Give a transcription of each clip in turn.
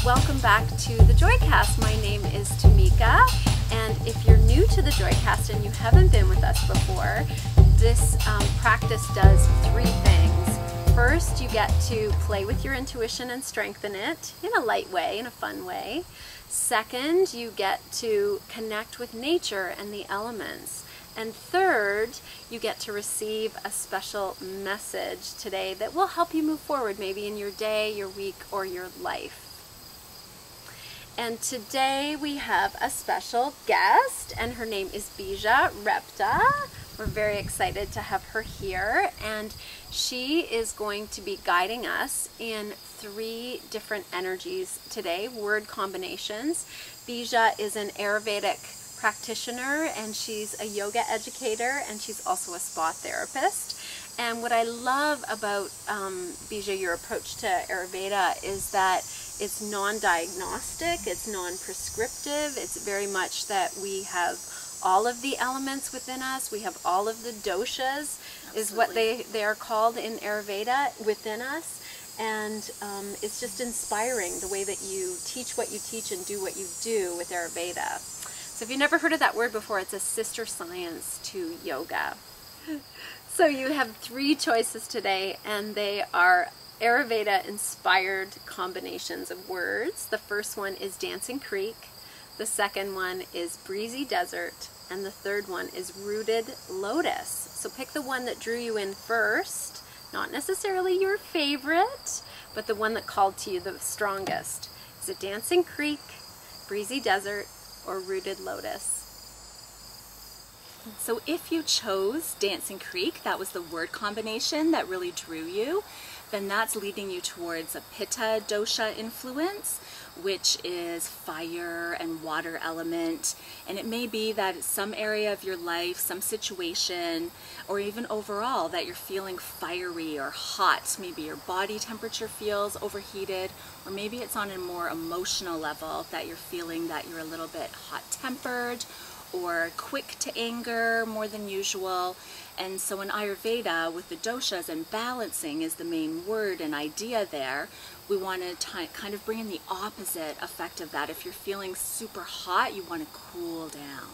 Welcome back to the Joycast. My name is Tamika, and if you're new to the Joycast and you haven't been with us before, this practice does three things. First, you get to play with your intuition and strengthen it in a light way, in a fun way. Second, you get to connect with nature and the elements. And third, you get to receive a special message today that will help you move forward, maybe in your day, your week, or your life. And today we have a special guest, and her name is Bija Repta. We're very excited to have her here, and she is going to be guiding us in three different energies today, word combinations. Bija is an Ayurvedic practitioner, and she's a yoga educator, and she's also a spa therapist. And what I love about Bija, your approach to Ayurveda, is that it's non-diagnostic, it's non-prescriptive, it's very much that we have all of the elements within us, we have all of the doshas, Absolutely. Is what they are called in Ayurveda, within us. And it's just inspiring the way that you teach what you teach and do what you do with Ayurveda. So if you've never heard of that word before, it's a sister science to yoga. So you have three choices today, and they are Ayurveda-inspired combinations of words. The first one is Dancing Creek, the second one is Breezy Desert, and the third one is Rooted Lotus. So pick the one that drew you in first, not necessarily your favorite, but the one that called to you the strongest. Is it Dancing Creek, Breezy Desert, or Rooted Lotus? So if you chose Dancing Creek, that was the word combination that really drew you, then that's leading you towards a Pitta dosha influence, which is fire and water element. And it may be that some area of your life, some situation, or even overall that you're feeling fiery or hot. Maybe your body temperature feels overheated, or maybe it's on a more emotional level that you're feeling that you're a little bit hot-tempered or quick to anger more than usual. And so in Ayurveda, with the doshas, and balancing is the main word and idea there, we want to kind of bring in the opposite effect of that. If you're feeling super hot, you want to cool down.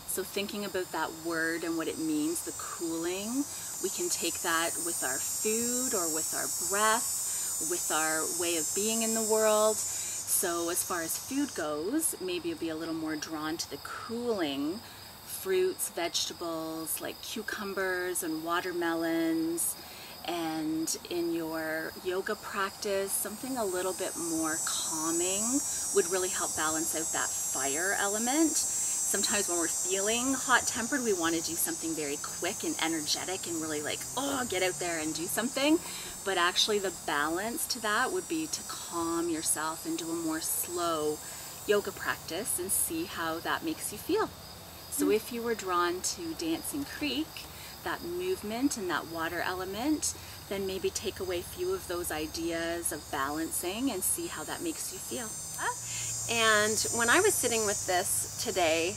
So thinking about that word and what it means, the cooling, we can take that with our food or with our breath, with our way of being in the world. So as far as food goes, maybe you'll be a little more drawn to the cooling fruits, vegetables like cucumbers and watermelons. And in your yoga practice, something a little bit more calming would really help balance out that fire element. Sometimes when we're feeling hot-tempered, we want to do something very quick and energetic and really like, oh, get out there and do something. But actually the balance to that would be to calm yourself and do a more slow yoga practice and see how that makes you feel. So if you were drawn to Dancing Creek, that movement and that water element, then maybe take away a few of those ideas of balancing and see how that makes you feel. And when I was sitting with this today,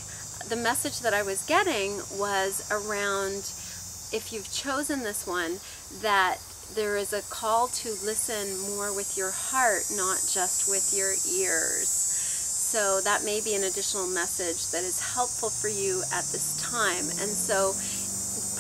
the message that I was getting was around, if you've chosen this one, that there is a call to listen more with your heart, not just with your ears. So that may be an additional message that is helpful for you at this time. And so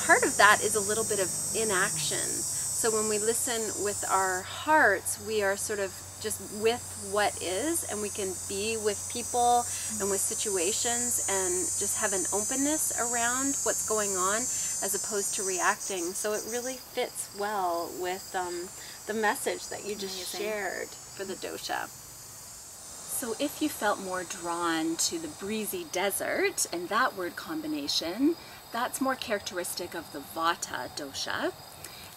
part of that is a little bit of inaction. So when we listen with our hearts, we are sort of just with what is, and we can be with people and with situations and just have an openness around what's going on as opposed to reacting. So it really fits well with the message that you just shared for the dosha. So if you felt more drawn to the Breezy Desert and that word combination, that's more characteristic of the Vata dosha.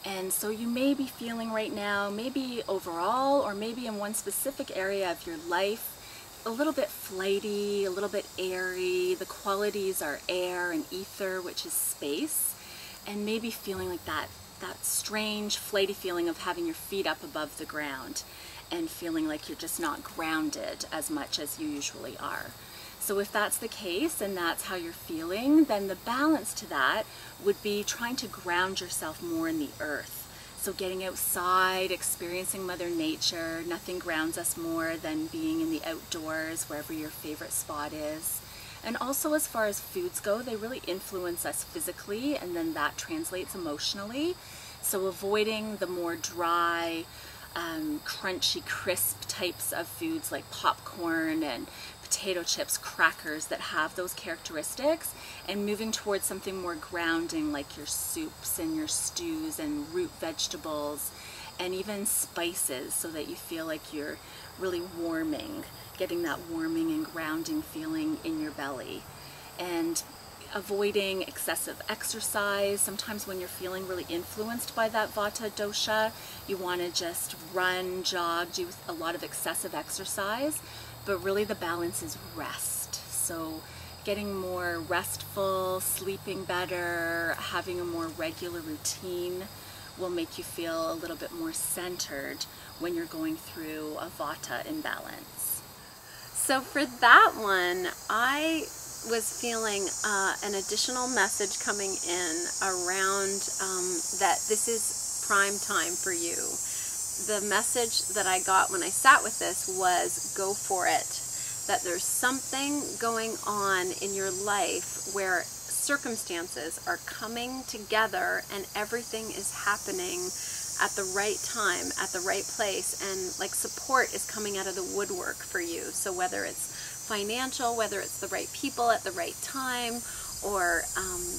And so you may be feeling right now, maybe overall, or maybe in one specific area of your life, a little bit flighty, a little bit airy. The qualities are air and ether, which is space. And maybe feeling like that strange, flighty feeling of having your feet up above the ground and feeling like you're just not grounded as much as you usually are. So if that's the case and that's how you're feeling, then the balance to that would be trying to ground yourself more in the earth. So getting outside, experiencing Mother Nature, nothing grounds us more than being in the outdoors, wherever your favorite spot is. And also as far as foods go, they really influence us physically, and then that translates emotionally. So avoiding the more dry, crunchy, crisp types of foods like popcorn and potato chips, crackers that have those characteristics, and moving towards something more grounding like your soups and your stews and root vegetables and even spices, so that you feel like you're really warming, getting that warming and grounding feeling in your belly. And avoiding excessive exercise. Sometimes when you're feeling really influenced by that Vata dosha, you want to just run, jog, do a lot of excessive exercise, but really the balance is rest. So getting more restful, sleeping better, having a more regular routine will make you feel a little bit more centered when you're going through a Vata imbalance. So for that one, I was feeling an additional message coming in around that this is prime time for you. The message that I got when I sat with this was go for it. That there's something going on in your life where circumstances are coming together and everything is happening at the right time, at the right place, and like support is coming out of the woodwork for you. So whether it's financial, whether it's the right people at the right time, or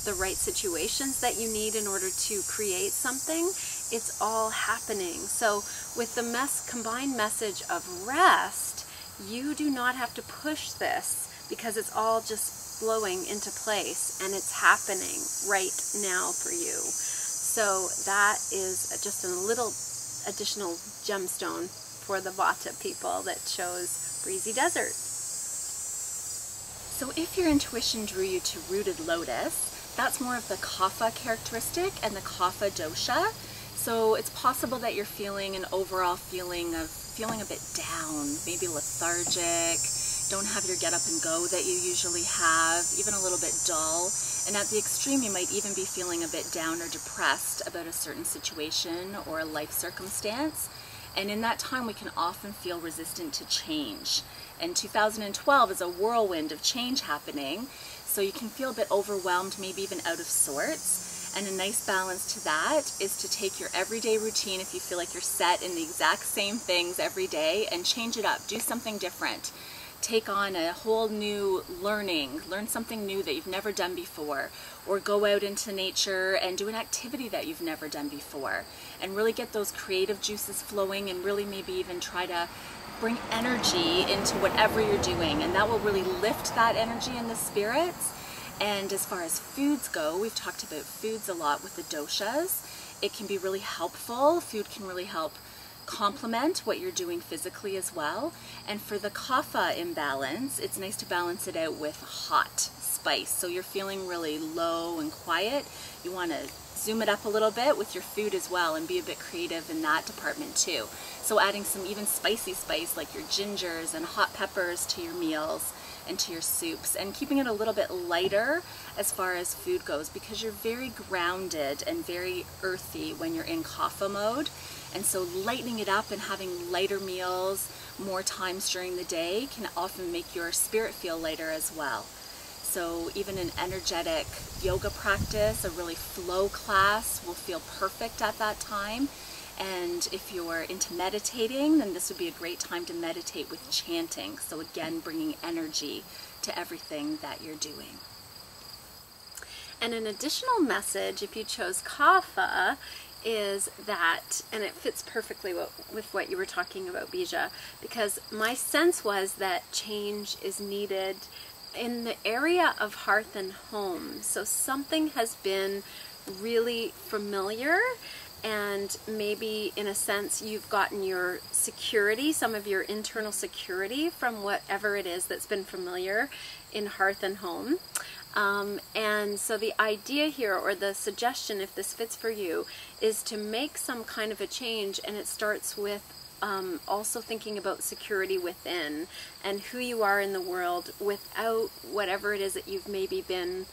the right situations that you need in order to create something, it's all happening. So with the combined message of rest, you do not have to push this because it's all just flowing into place and it's happening right now for you. So that is just a little additional gemstone for the Vata people that chose Breezy Desert. So if your intuition drew you to Rooted Lotus, that's more of the Kapha characteristic and the Kapha dosha. So it's possible that you're feeling an overall feeling of feeling a bit down, maybe lethargic, don't have your get up and go that you usually have, even a little bit dull. And at the extreme, you might even be feeling a bit down or depressed about a certain situation or a life circumstance. And in that time, we can often feel resistant to change. And 2012 is a whirlwind of change happening, so you can feel a bit overwhelmed, maybe even out of sorts. And a nice balance to that is to take your everyday routine, if you feel like you're set in the exact same things every day, and change it up, do something different. Take on a whole new learn something new that you've never done before, or go out into nature and do an activity that you've never done before, and really get those creative juices flowing, and really maybe even try to bring energy into whatever you're doing, and that will really lift that energy in the spirits. And as far as foods go, we've talked about foods a lot with the doshas. It can be really helpful. Food can really help complement what you're doing physically as well. And for the Kapha imbalance, it's nice to balance it out with hot spice. So you're feeling really low and quiet. You want to zoom it up a little bit with your food as well and be a bit creative in that department too. So adding some even spicy spice like your gingers and hot peppers to your meals and to your soups, and keeping it a little bit lighter as far as food goes, because you're very grounded and very earthy when you're in Kapha mode. And so lightening it up and having lighter meals more times during the day can often make your spirit feel lighter as well. So even an energetic yoga practice, a really flow class, will feel perfect at that time. And if you're into meditating, then this would be a great time to meditate with chanting. So again, bringing energy to everything that you're doing. And an additional message, if you chose Kapha, is that, and it fits perfectly with what you were talking about, Bija, because my sense was that change is needed in the area of hearth and home. So something has been really familiar, and maybe in a sense you've gotten your security, some of your internal security from whatever it is that's been familiar in hearth and home. And so the idea here, or the suggestion, if this fits for you, is to make some kind of a change, and it starts with also thinking about security within and who you are in the world without whatever it is that you've maybe been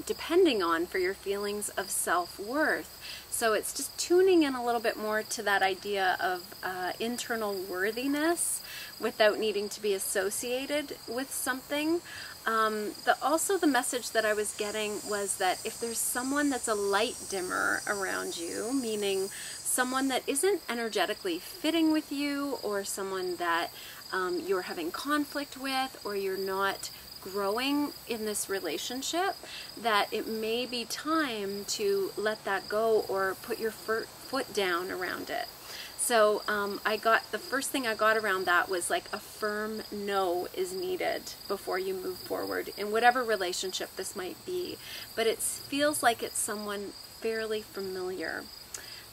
depending on for your feelings of self-worth. So it's just tuning in a little bit more to that idea of internal worthiness without needing to be associated with something. Also the message that I was getting was that if there's someone that's a light dimmer around you, meaning someone that isn't energetically fitting with you, or someone that you're having conflict with, or you're not growing in this relationship, that it may be time to let that go or put your foot down around it. So the first thing I got around that was like a firm no is needed before you move forward in whatever relationship this might be. But it feels like it's someone fairly familiar.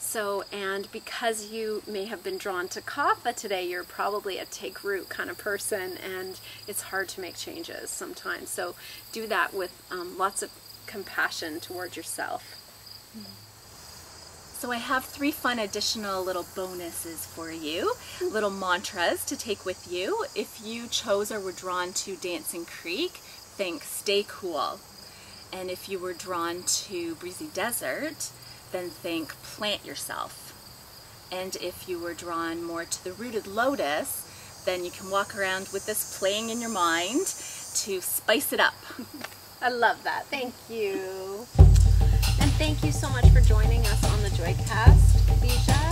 So, and because you may have been drawn to kapha today, you're probably a take root kind of person, and it's hard to make changes sometimes. So do that with lots of compassion towards yourself. So I have 3 fun additional little bonuses for you, little mantras to take with you. If you chose or were drawn to Dancing Creek, think stay cool. And if you were drawn to Breezy Desert, then think plant yourself. And if you were drawn more to the Rooted Lotus, then you can walk around with this playing in your mind to spice it up. I love that. Thank you. And thank you so much for joining us on the Joycast, Bija.